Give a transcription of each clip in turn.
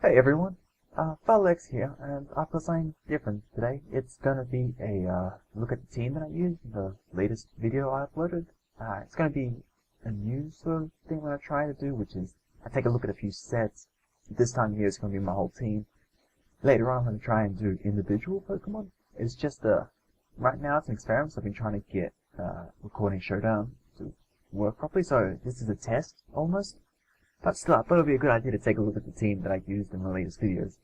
Hey everyone, Felix here, and I've got something different today. It's gonna be a look at the team that I used in the latest video I uploaded. It's gonna be a new sort of thing that I try to do, which is I take a look at a few sets. This time here it's gonna be my whole team. Later on I'm gonna try and do individual Pokemon. It's just right now it's an experiment, so I've been trying to get Recording Showdown to work properly, so this is a test, almost. But still, I thought it would be a good idea to take a look at the team that I used in the latest videos.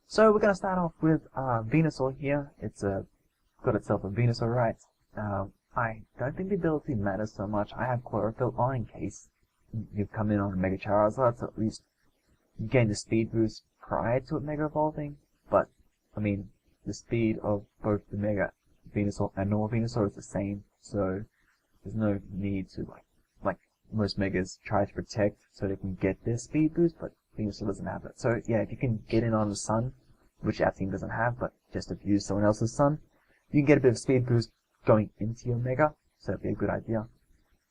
So we're going to start off with Venusaur here. It's got itself a Venusaur, right? I don't think the ability matters so much. I have Chlorophyll on in case you come in on a Mega Charizard, so at least you gain the speed boost prior to it Mega Evolving. But, I mean, the speed of both the Mega Venusaur and normal Venusaur is the same, so there's no need to, like most Megas try to protect so they can get their speed boost, but Venusaur doesn't have that. So yeah, if you can get in on the Sun, which our team doesn't have, but just if you use someone else's Sun, you can get a bit of speed boost going into your Mega, so that'd be a good idea.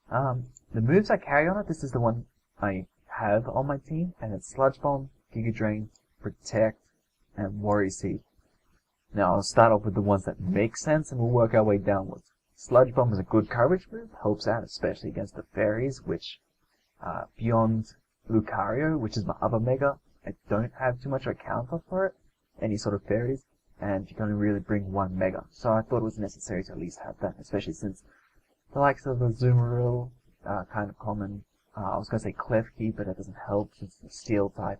The moves I carry on it, this is the one I have on my team, and it's Sludge Bomb, Giga Drain, Protect, and Worry Seed. Now I'll start off with the ones that make sense, and we'll work our way downwards. Sludge Bomb is a good coverage move, helps out especially against the fairies, which, beyond Lucario, which is my other Mega, I don't have too much of a counter for it, any sort of fairies, and you can only really bring one Mega. So I thought it was necessary to at least have that, especially since the likes of the Azumarill, kind of common. I was going to say Klefki, but that doesn't help since it's a Steel type.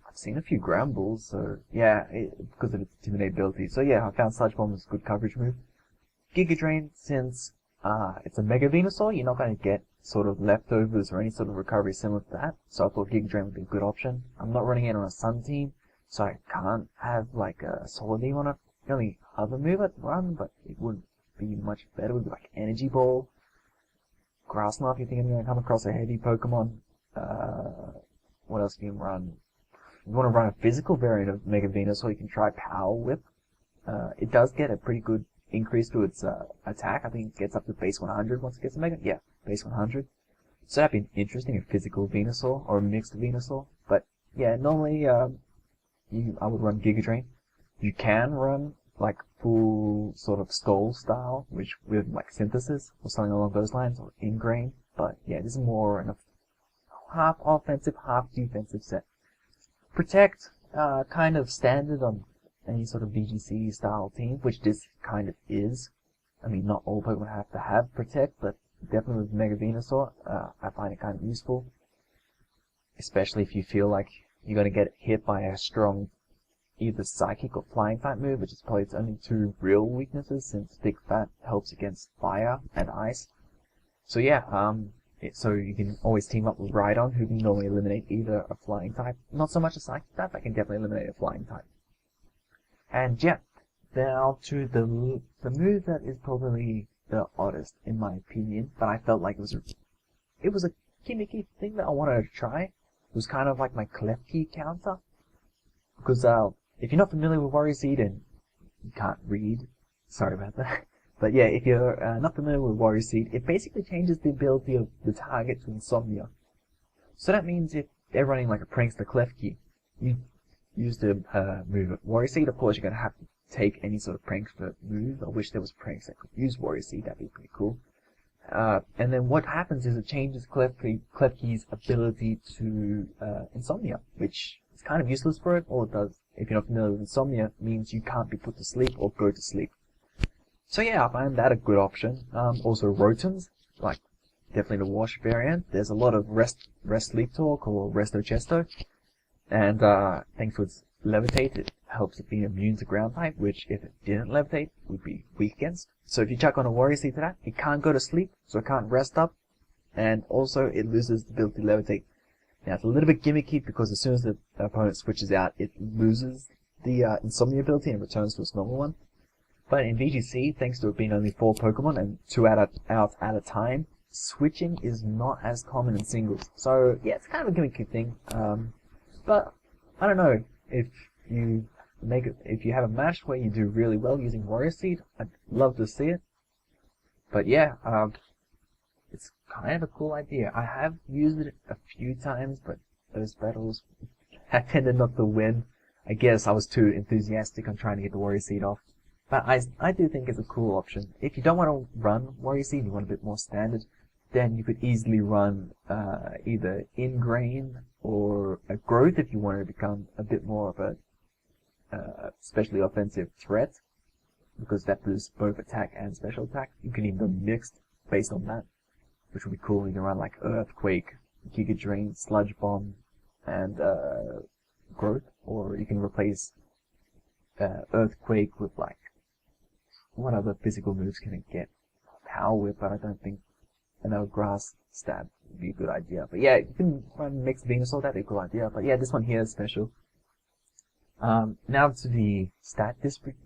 I've seen a few Ground Balls, so yeah, because of its Intimidate ability. So yeah, I found Sludge Bomb was a good coverage move. Giga Drain, since it's a Mega Venusaur, you're not going to get sort of leftovers or any sort of recovery similar to that, so I thought Giga Drain would be a good option. I'm not running it on a Sun team, so I can't have like a Solid Beam on it. The only other move I'd run, but it would be much better, would be like Energy Ball, Grass Knot if you think I'm going to come across a heavy Pokemon. What else can you run? If you want to run a physical variant of Mega Venusaur, you can try Power Whip. It does get a pretty good increase to its attack. I think it gets up to base 100 once it gets a Mega. Yeah, base 100. So that'd be interesting, a physical Venusaur or a mixed Venusaur. But yeah, normally I would run Giga Drain. You can run like full sort of Skull style, which with like Synthesis or something along those lines, or Ingrain. But yeah, this is more an half offensive, half defensive set. Protect, kind of standard on any sort of VGC style team, which this kind of is. I mean, not all Pokemon have to have Protect, but definitely with Mega Venusaur, I find it kind of useful. Especially if you feel like you're going to get hit by a strong either Psychic or Flying type move, which is probably its only two real weaknesses, since Thick Fat helps against Fire and Ice. So yeah, so you can always team up with Rhydon, who can normally eliminate either a Flying type, not so much a Psychic type, I can definitely eliminate a Flying type. And yeah, now to the move that is probably the oddest in my opinion, but I felt like it was a gimmicky thing that I wanted to try. It was kind of like my Klefki counter, because if you're not familiar with Worry Seed and you can't read, sorry about that. But yeah, if you're not familiar with Worry Seed, it basically changes the ability of the target to Insomnia. So that means if they're running like a Prankster Klefki, you use the move Worry Seed. Of course, you're going to have to take any sort of Prankster move. I wish there was pranks that could use Worry Seed. That'd be pretty cool. And then what happens is it changes Klefki's ability to Insomnia, which is kind of useless for it. All it does, if you're not familiar with Insomnia, means you can't be put to sleep or go to sleep. So yeah, I find that a good option. Also Rotums, like definitely the Wash variant. There's a lot of Rest Sleep Talk or Resto Chesto. And thanks to its Levitate, it helps it be immune to Ground type, which if it didn't Levitate, would be weak against. So if you chuck on a Worry Seed to that, it can't go to sleep, so it can't rest up, and also it loses the ability to Levitate. Now it's a little bit gimmicky because as soon as the opponent switches out, it loses the Insomnia ability and returns to its normal one. But in VGC, thanks to it being only 4 Pokemon and 2 out at a time, switching is not as common in singles. So yeah, it's kind of a gimmicky thing. But I don't know, if you have a match where you do really well using Worry Seed, I'd love to see it. But yeah, it's kind of a cool idea. I have used it a few times, but those battles I tended not to win. I guess I was too enthusiastic on trying to get the Warrior Seed off. But I do think it's a cool option. If you don't want to run Warrior Seed, you want a bit more standard, then you could easily run either Ingrain or a Growth if you want to become a bit more of a especially offensive threat, because that boosts both attack and special attack. You can even go mixed based on that, which would be cool. You can run like Earthquake, Giga Drain, Sludge Bomb, and Growth, or you can replace Earthquake with like, what other physical moves can it get? Power Whip, but I don't think another Grass Stab would be a good idea. But yeah, you can run Mixed Venusaur, that'd be a good idea. But yeah, this one here is special. Now to the stat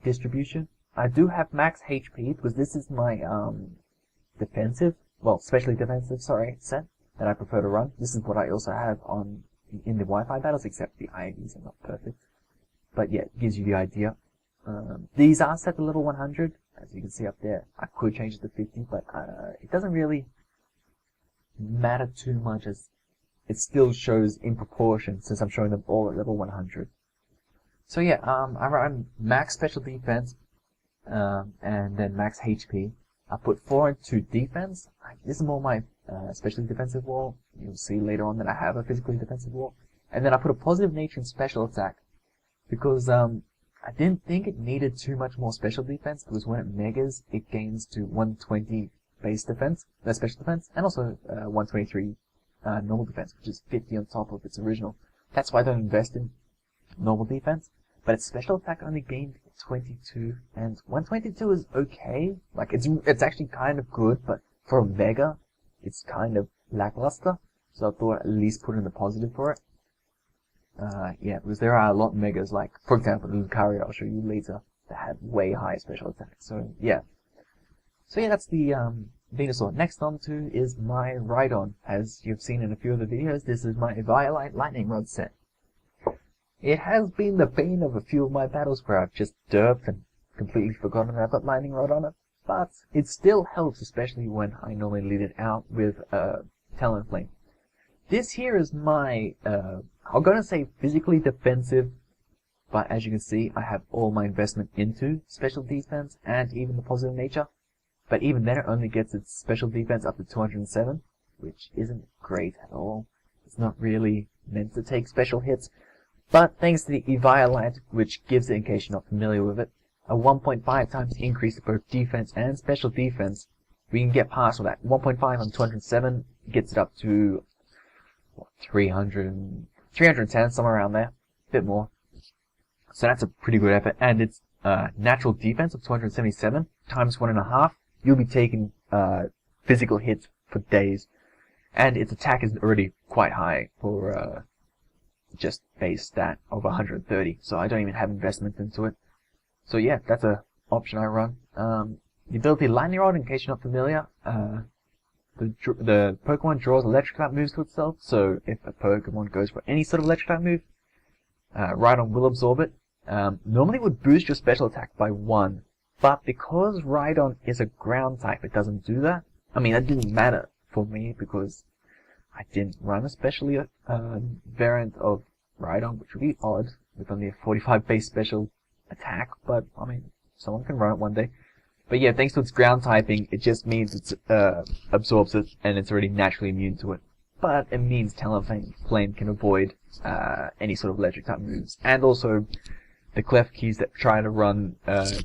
distribution. I do have max HP because this is my defensive, well, specially defensive, sorry, set that I prefer to run. This is what I also have in the Wi-Fi battles, except the IVs are not perfect. But yeah, it gives you the idea. These are set to level 100, as you can see up there. I could change it to 50, but it doesn't really matter too much, as it still shows in proportion since I'm showing them all at level 100. So yeah, I run max special defense, and then max HP. I put 4 into defense. This is more my specially defensive wall. You'll see later on that I have a physically defensive wall. And then I put a positive nature in special attack, because I didn't think it needed too much more special defense, because when it megas, it gains to 120 base defense, special defense, and also 123 normal defense, which is 50 on top of its original. That's why I don't invest in normal defense, but its special attack only gained 22, and 122 is okay. Like, it's actually kind of good, but for a mega, it's kind of lackluster, so I thought I'd at least put in the positive for it. Yeah, because there are a lot of megas, like, for example, the Lucario I'll show you later, that have way higher special attack, so yeah. So yeah, that's the Venusaur. Next on to is my Rhydon. As you've seen in a few of the videos, this is my Violite Lightning Rod set. It has been the bane of a few of my battles where I've just derped and completely forgotten that I've got Lightning Rod on it, but it still helps, especially when I normally lead it out with Talonflame. This here is my, I'm going to say physically defensive, but as you can see, I have all my investment into special defense and even the positive nature. But even then, it only gets its special defense up to 207, which isn't great at all. It's not really meant to take special hits. But thanks to the Eviolite, which gives it, in case you're not familiar with it, a 1.5 times increase to both defense and special defense, we can get past all that. 1.5 on 207 gets it up to what, 310, somewhere around there, a bit more. So that's a pretty good effort, and its natural defense of 277 times 1.5, you'll be taking physical hits for days, and its attack is already quite high for just base stat of 130, so I don't even have investment into it. So yeah, that's a option I run. The ability Lightning Rod, in case you're not familiar, the Pokemon draws electric type moves to itself, so if a Pokemon goes for any sort of electric type move, Rhydon will absorb it. Normally it would boost your special attack by 1, but because Rhydon is a ground type, it doesn't do that. I mean, that didn't matter for me because I didn't run a specially variant of Rhydon, which would be odd with only a 45 base special attack, but I mean, someone can run it one day. But yeah, thanks to its ground typing, it just means it absorbs it and it's already naturally immune to it. But it means Talonflame can avoid any sort of electric type moves, and also the Clef Keys that try to run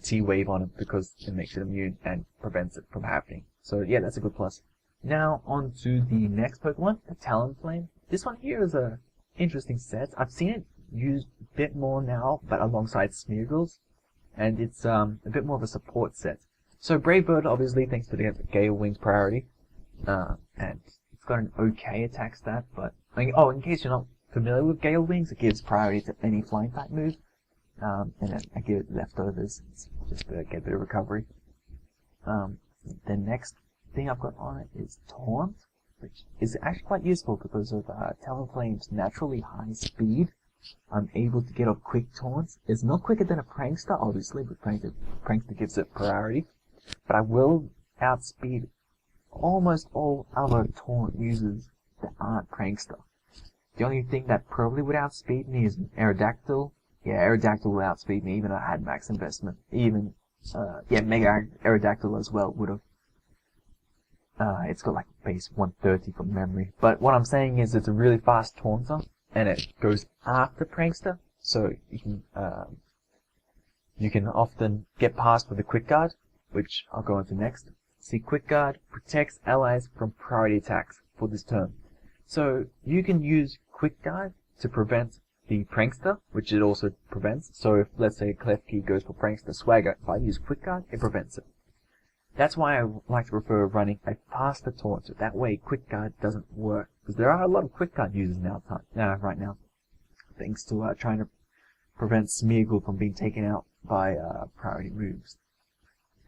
T-Wave on it, because it makes it immune and prevents it from happening. So yeah, that's a good plus. Now on to the next Pokemon, the Talonflame. This one here is a interesting set. I've seen it used a bit more now, but alongside Smeargles, and it's a bit more of a support set. So Brave Bird, obviously, thanks to the Gale Wings priority, and it's got an okay attack stat, but I mean, oh, in case you're not familiar with Gale Wings, it gives priority to any flying type move, and then I give it leftovers just to get a bit of recovery. The next thing I've got on it is Taunt, which is actually quite useful because of Talonflame's naturally high speed. I'm able to get off quick taunts. It's not quicker than a Prankster, obviously, but Prankster gives it priority. But I will outspeed almost all other taunt users that aren't Prankster. The only thing that probably would outspeed me is Aerodactyl. Yeah, Aerodactyl would outspeed me even if I had max investment. Even, yeah, Mega Aerodactyl as well would have. It's got like base 130 from memory. But what I'm saying is it's a really fast taunter, and it goes after Prankster, so you can often get past with a Quick Guard, which I'll go into next. See, Quick Guard protects allies from priority attacks for this turn. So you can use Quick Guard to prevent the Prankster, which it also prevents. So if, let's say, Klefki goes for Prankster Swagger, if I use Quick Guard, it prevents it. That's why I like to prefer running a faster taunter. That way, Quick Guard doesn't work. Because there are a lot of Quick Guard users right now. Thanks to trying to prevent Smeargle from being taken out by priority moves.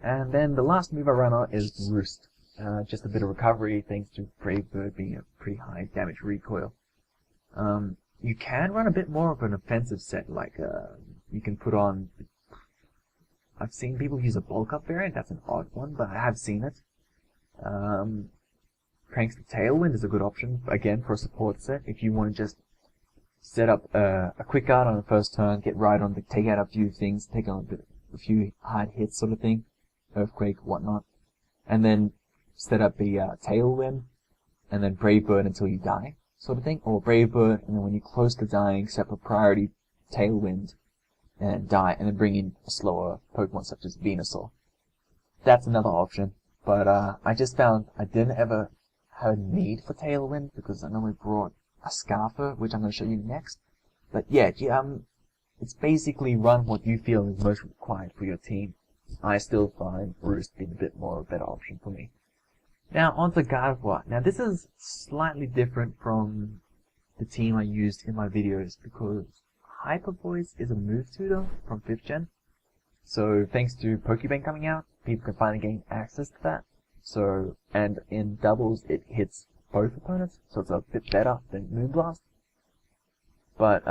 And then the last move I run on is Roost. Just a bit of recovery thanks to Brave Bird being a pretty high damage recoil. You can run a bit more of an offensive set, like you can put on... I've seen people use a bulk up variant, that's an odd one, but I have seen it. Prankster Tailwind is a good option, again, for a support set, if you want to just set up a Quick Guard on the first turn, get right on to take out a few things, take on a few hard hits sort of thing, Earthquake, whatnot, and then set up the Tailwind, and then Brave Bird until you die, sort of thing, or Brave Bird, and then when you're close to dying, set up a priority Tailwind, and die, and then bring in a slower Pokemon such as Venusaur. That's another option, but I just found I didn't ever have a need for Tailwind, because I normally brought a Scarfer, which I'm going to show you next. But yeah, it's basically run what you feel is most required for your team. I still find Roost being a bit more of a better option for me. Now, on to Gardevoir. Now, this is slightly different from the team I used in my videos, because Hyper Voice is a move tutor from 5th gen. So, thanks to Pokebank coming out, people can finally gain access to that. So, and in doubles, it hits both opponents, so it's a bit better than Moonblast. But,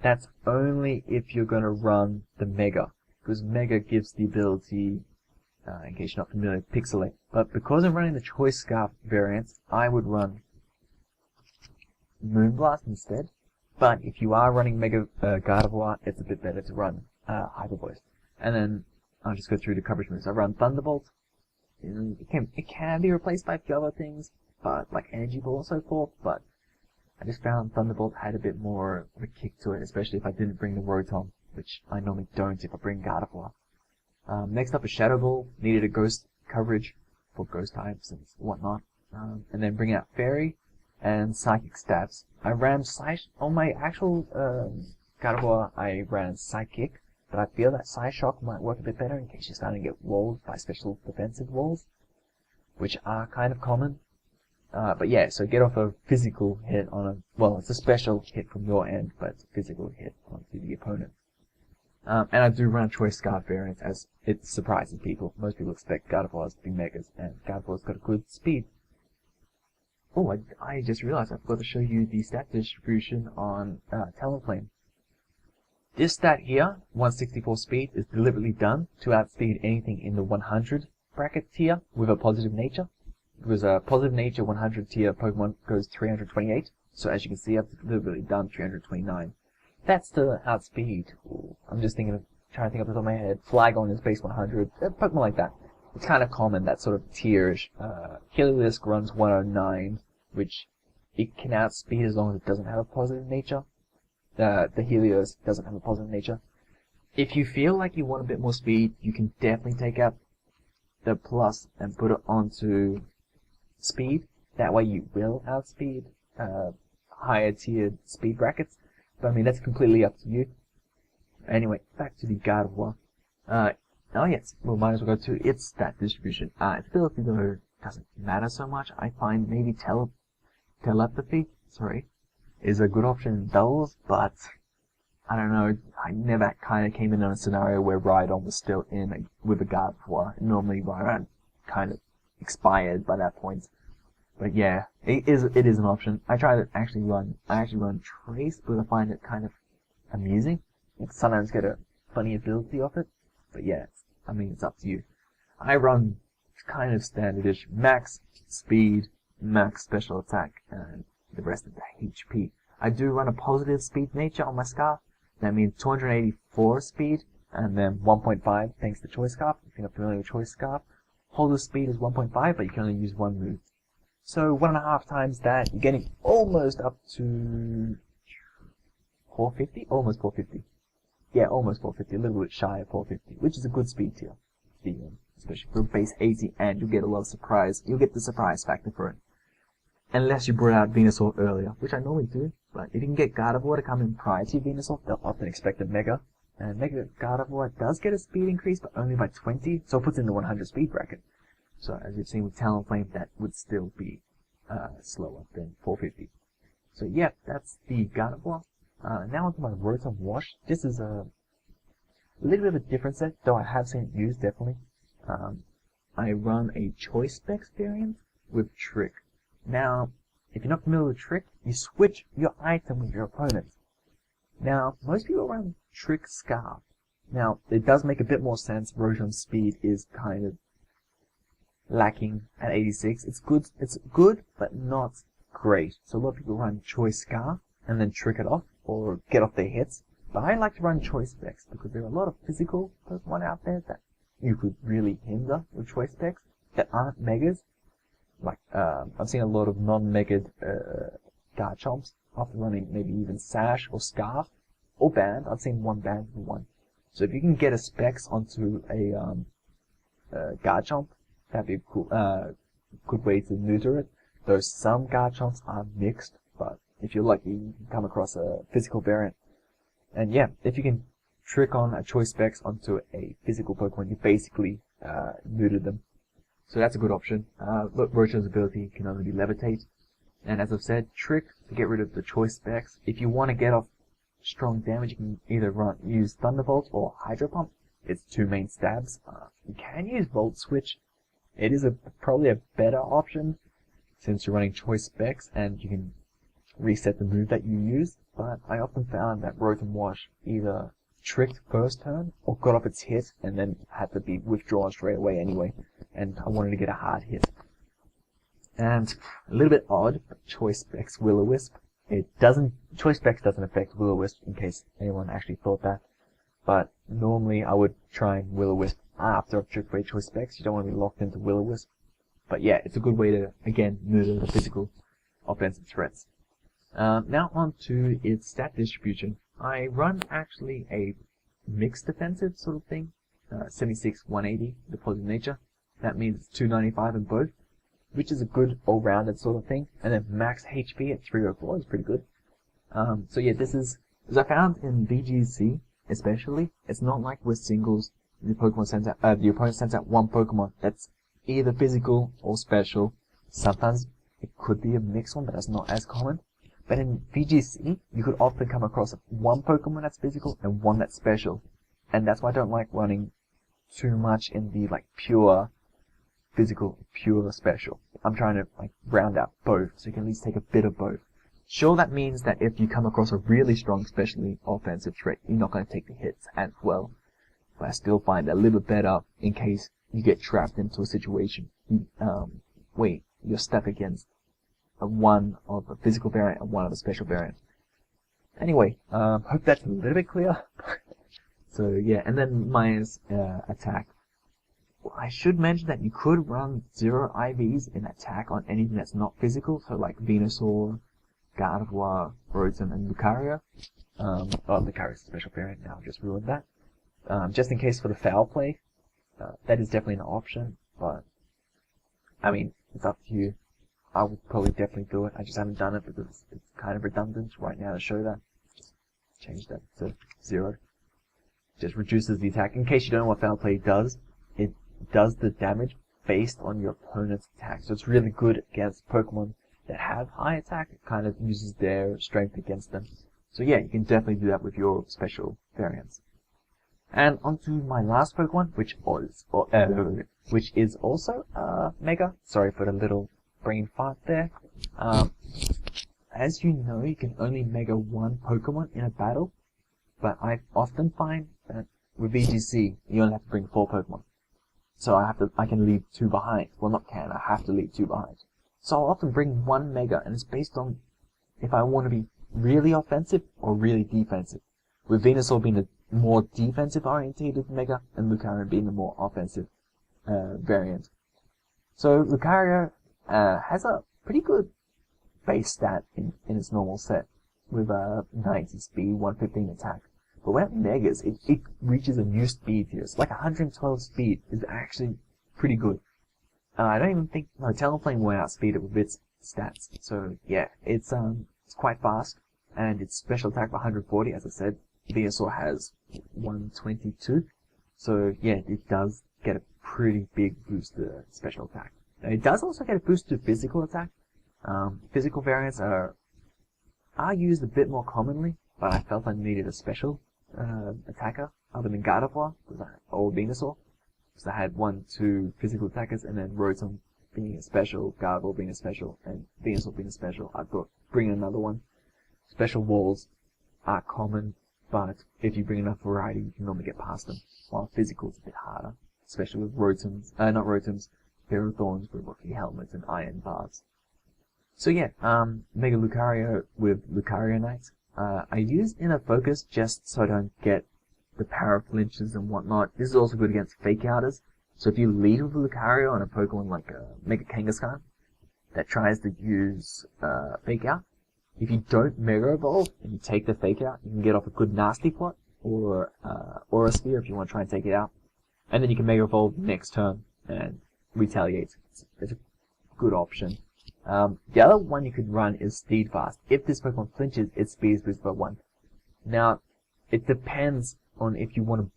that's only if you're gonna run the Mega, because Mega gives the ability, in case you're not familiar, Pixelate. But because I'm running the Choice Scarf variants, I would run Moonblast instead. But if you are running Mega Gardevoir, it's a bit better to run Hyper Voice. And then I'll just go through the coverage moves. I run Thunderbolt. It can be replaced by a few other things, but like Energy Ball and so forth. But I just found Thunderbolt had a bit more of a kick to it, especially if I didn't bring the Rotom, which I normally don't if I bring Gardevoir. Next up is Shadow Ball. Needed a Ghost coverage for Ghost types and whatnot. And then bring out Fairy and Psychic stats. I ran on my actual Gardevoir, I ran Psychic, but I feel that Psyshock might work a bit better in case you're starting to get walled by special defensive walls, which are kind of common. But yeah, so get off a physical hit on a, well, it's a special hit from your end, but it's a physical hit onto the opponent. And I do run Choice Scarf variants, as it surprises people. Most people expect Gardevoirs to be Megas, and Gardevoir's got a good speed. Oh, I just realized I forgot to show you the stat distribution on Talonflame. This stat here, 164 speed, is deliberately done to outspeed anything in the 100 bracket tier with a positive nature. Because a positive nature 100 tier Pokemon goes 328, so as you can see I've deliberately done 329. That's to outspeed. Ooh, I'm just trying to think off the top of my head. Flygon is base 100, Pokemon like that. It's kind of common, that sort of tierish. Heliolisk runs 109, which it can outspeed as long as it doesn't have a positive nature. The Helios doesn't have a positive nature. If you feel like you want a bit more speed, you can definitely take out the plus and put it onto speed. That way you will outspeed higher tiered speed brackets. But I mean, that's completely up to you. Anyway, back to the Gardevoir. Oh yes, we might as well go to its stat distribution. Its ability though doesn't matter so much. I find maybe telepathy, is a good option in doubles, but I don't know, I never kind of came in on a scenario where Rhydon was still in with a Gardevoir. Normally Rhydon kind of expired by that point. But yeah, it is an option. I actually run Trace, but I find it kind of amusing. I sometimes get a funny ability off it. But yeah, I mean, it's up to you. I run kind of standardish, max speed, max special attack, and the rest of the HP. I do run a positive speed nature on my scarf. That means 284 speed, and then 1.5 thanks to choice scarf. If you're not familiar with choice scarf, holder speed is 1.5, but you can only use one move. So 1.5 times that, you're getting almost up to 450, almost 450. Yeah, almost 450, a little bit shy of 450, which is a good speed tier, especially for base 80, and you'll get a lot of surprise. You'll get the surprise factor for it. Unless you brought out Venusaur earlier, which I normally do, but if you can get Gardevoir to come in prior to Venusaur, they'll often expect a Mega. And Mega Gardevoir does get a speed increase, but only by 20, so it puts in the 100 speed bracket. So as you've seen with Talonflame, that would still be slower than 450. So yeah, that's the Gardevoir. Now onto my Rotom Wash. This is a little bit of a different set, though I have seen it used definitely. I run a Choice Specs variant with Trick. Now, if you're not familiar with Trick, you switch your item with your opponent. Now, most people run Trick Scarf. Now, it does make a bit more sense. Rotom's speed is kind of lacking at 86. It's good, but not great. So a lot of people run Choice Scarf and then trick it off, or get off their hits. But I like to run Choice Specs because there are a lot of physical Pokemon out there that you could really hinder with Choice Specs that aren't Megas. Like, I've seen a lot of non-Mega'd Garchomps after running maybe even Sash or Scarf or Band. I've seen one Band for one. So if you can get a Specs onto a Garchomp, that'd be a cool, good way to neuter it. Though some Garchomps are mixed, but if you're lucky, you can come across a physical variant. And yeah, if you can trick on a Choice Specs onto a physical Pokemon, you basically neutered them. So that's a good option. Look, Rotom's ability can only be Levitate. And as I've said, Trick to get rid of the Choice Specs. If you want to get off strong damage, you can either use Thunderbolt or Hydro Pump. It's two main stabs. You can use Volt Switch. It is probably a better option since you're running Choice Specs and you can reset the move that you use. But I often found that Rotom Wash either tricked first turn or got off its hit and then had to be withdrawn straight away anyway. And I wanted to get a hard hit. And a little bit odd, but Choice Specs Will-O-Wisp. Choice Specs doesn't affect Will-O-Wisp, in case anyone actually thought that. But normally I would try and Will-O-Wisp after I've tricked away Choice Specs. You don't want to be locked into Will-O-Wisp. But yeah, it's a good way to, again, neuter the physical offensive threats. Now on to its stat distribution. I run actually a mixed defensive sort of thing. 76, 180, the positive nature. That means it's 295 in both, which is a good all-rounded sort of thing. And then max HP at 304 is pretty good. So yeah, this is, as I found in VGC especially, it's not like with singles, the opponent sends out one Pokemon that's either physical or special. Sometimes it could be a mixed one, but that's not as common. But in VGC, you could often come across one Pokemon that's physical and one that's special. And that's why I don't like running too much in the pure physical, pure special. I'm trying to round out both, so you can at least take a bit of both. Sure, that means that if you come across a really strong, specially offensive threat, you're not going to take the hits as well. But I still find it a little bit better in case you get trapped into a situation where you're stuck against one of a physical variant and one of a special variant. Anyway, hope that's a little bit clear. So yeah, and then my attack. I should mention that you could run 0 IVs in attack on anything that's not physical, so like Venusaur, Gardevoir, Rotom, and Lucario. Lucario's a special variant now, just ruined that. Just in case for the foul play, that is definitely an option, but I mean, it's up to you. I would probably definitely do it. I just haven't done it because it's kind of redundant right now to show that. Just change that to 0. Just reduces the attack. In case you don't know what foul play does, it does the damage based on your opponent's attack. So it's really good against Pokemon that have high attack. It kind of uses their strength against them. So yeah, you can definitely do that with your special variants. And onto my last Pokemon, which is also Mega. Sorry for the little brain fart there. As you know, you can only Mega one Pokemon in a battle, but I often find that with VGC, you only have to bring 4 Pokemon. So I can leave 2 behind. Well, I have to leave 2 behind. So I'll often bring 1 Mega, and it's based on if I want to be really offensive or really defensive, with Venusaur being a more defensive orientated Mega and Lucario being a more offensive variant. So Lucario has a pretty good base stat in its normal set, with 90 speed, 115 attack. But when it Megas, it reaches a new speed tier. So like 112 speed is actually pretty good. I don't even think Talonflame will outspeed it with its stats. So yeah, it's quite fast, and its special attack of 140, as I said, Venusaur has 122. So yeah, it does get a pretty big boost to special attack. It does also get a boost to physical attack. Physical variants are used a bit more commonly, but I felt I needed a special attacker other than Gardevoir or Venusaur, because I had 2 physical attackers, and then Rotom being a special, Gardevoir being a special, and Venusaur being a special. I thought bring another one. Special walls are common, but if you bring enough variety, you can normally get past them. While physical is a bit harder, especially with Rotoms, not Rotoms, Ferrothorns with Rocky Helmets and Iron Bars. So yeah, Mega Lucario with Lucario Knight. I use Inner Focus just so I don't get the power flinches and whatnot. This is also good against Fake Outers. So if you lead with Lucario on a Pokemon like Mega Kangaskhan that tries to use Fake Out, if you don't Mega Evolve and you take the Fake Out, you can get off a good Nasty Plot or Aura Sphere if you want to try and take it out. And then you can Mega Evolve next turn and retaliate. It's a good option. The other one you could run is Steadfast. If this Pokemon flinches, its speed is boosted by 1. Now, it depends on if you want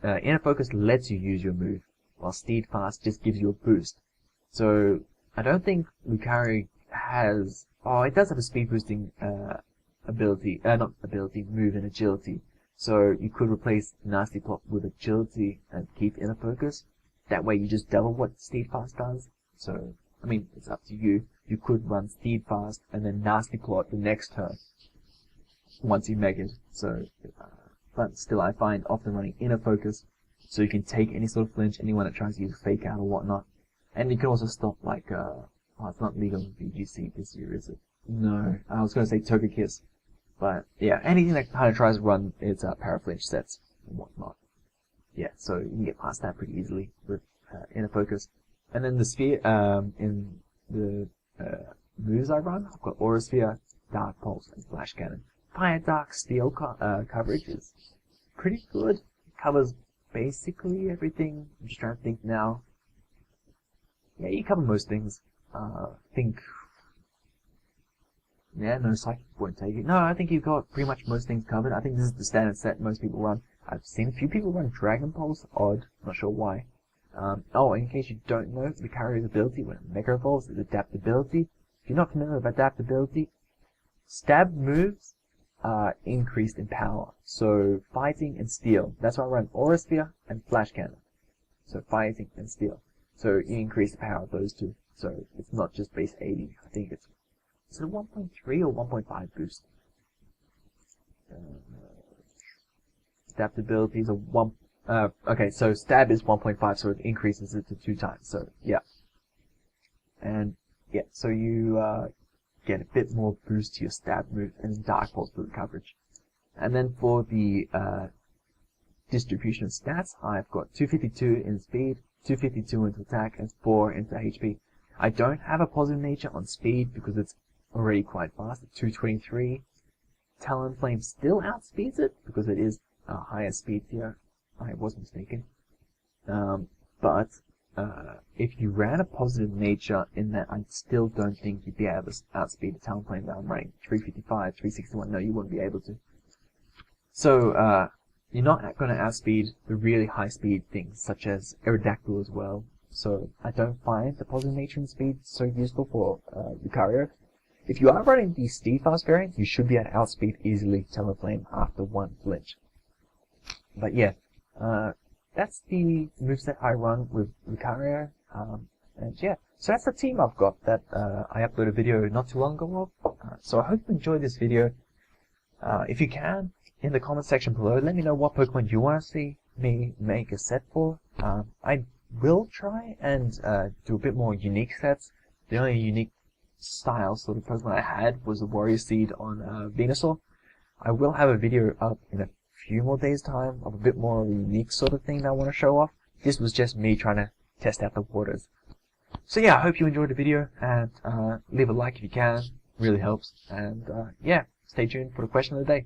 to... Inner Focus lets you use your move, while Steadfast just gives you a boost. So, I don't think Lucario has... Oh, it does have a speed boosting move and agility. So, you could replace Nasty Plot with agility and keep Inner Focus. That way you just double what Steadfast does. So, I mean, it's up to you. You could run Steadfast and then Nasty Plot the next turn once you make it. So, but still, I find often running Inner Focus so you can take any sort of flinch, anyone that tries to use a Fake Out or whatnot. And you can also stop like, oh, it's not legal in VGC this year, is it? No, I was going to say Togekiss. But yeah, anything that kind of tries to run its Paraflinch sets and whatnot. Yeah, so you can get past that pretty easily with Inner Focus. And then the Sphere, in the moves I run, I've got Aura Sphere, Dark Pulse, and Flash Cannon. Fire Dark Steel coverage is pretty good. It covers basically everything. I'm just trying to think now. Yeah, you cover most things. Yeah, no, Psychic won't take it. No, I think you've got pretty much most things covered. I think this is the standard set most people run. I've seen a few people run Dragon Pulse, odd, not sure why. Oh, in case you don't know, Lucario's ability when it Mega Evolves is Adaptability. If you're not familiar with Adaptability, stab moves are increased in power. So, Fighting and Steel. That's why I run Aura Sphere and Flash Cannon. So, Fighting and Steel. So, you increase the power of those two. So, it's not just base 80. I think it's... Is it a 1.3 or 1.5 boost? Adaptability is a 1... okay, so Stab is 1.5, so it increases it to 2 times. So, yeah. And, yeah, so you get a bit more boost to your Stab move and Dark Pulse for the coverage. And then for the distribution of stats, I've got 252 in speed, 252 into attack, and 4 into HP. I don't have a positive nature on speed because it's already quite fast at 223. Talonflame still outspeeds it because it is a higher speed tier. I was mistaken. But if you ran a positive nature in that, I still don't think you'd be able to outspeed the Talonflame that I'm running. 355, 361, no, you wouldn't be able to. So, you're not going to outspeed the really high speed things, such as Aerodactyl as well. So, I don't find the positive nature and speed so useful for Lucario. If you are running the Steadfast variant, you should be able to outspeed easily Talonflame after 1 flinch. But yeah, that's the moveset I run with Lucario. And yeah, so that's the team I've got that I uploaded a video not too long ago of. So I hope you enjoyed this video. If you can, in the comment section below, let me know what Pokemon you want to see me make a set for. I will try and do a bit more unique sets. The only unique style sort of Pokemon I had was the Warrior Seed on Venusaur. I will have a video up in a few more days' time of a bit more of a unique sort of thing that I want to show off. This was just me trying to test out the waters. So yeah, I hope you enjoyed the video, and leave a like if you can, really helps. And yeah, stay tuned for the question of the day.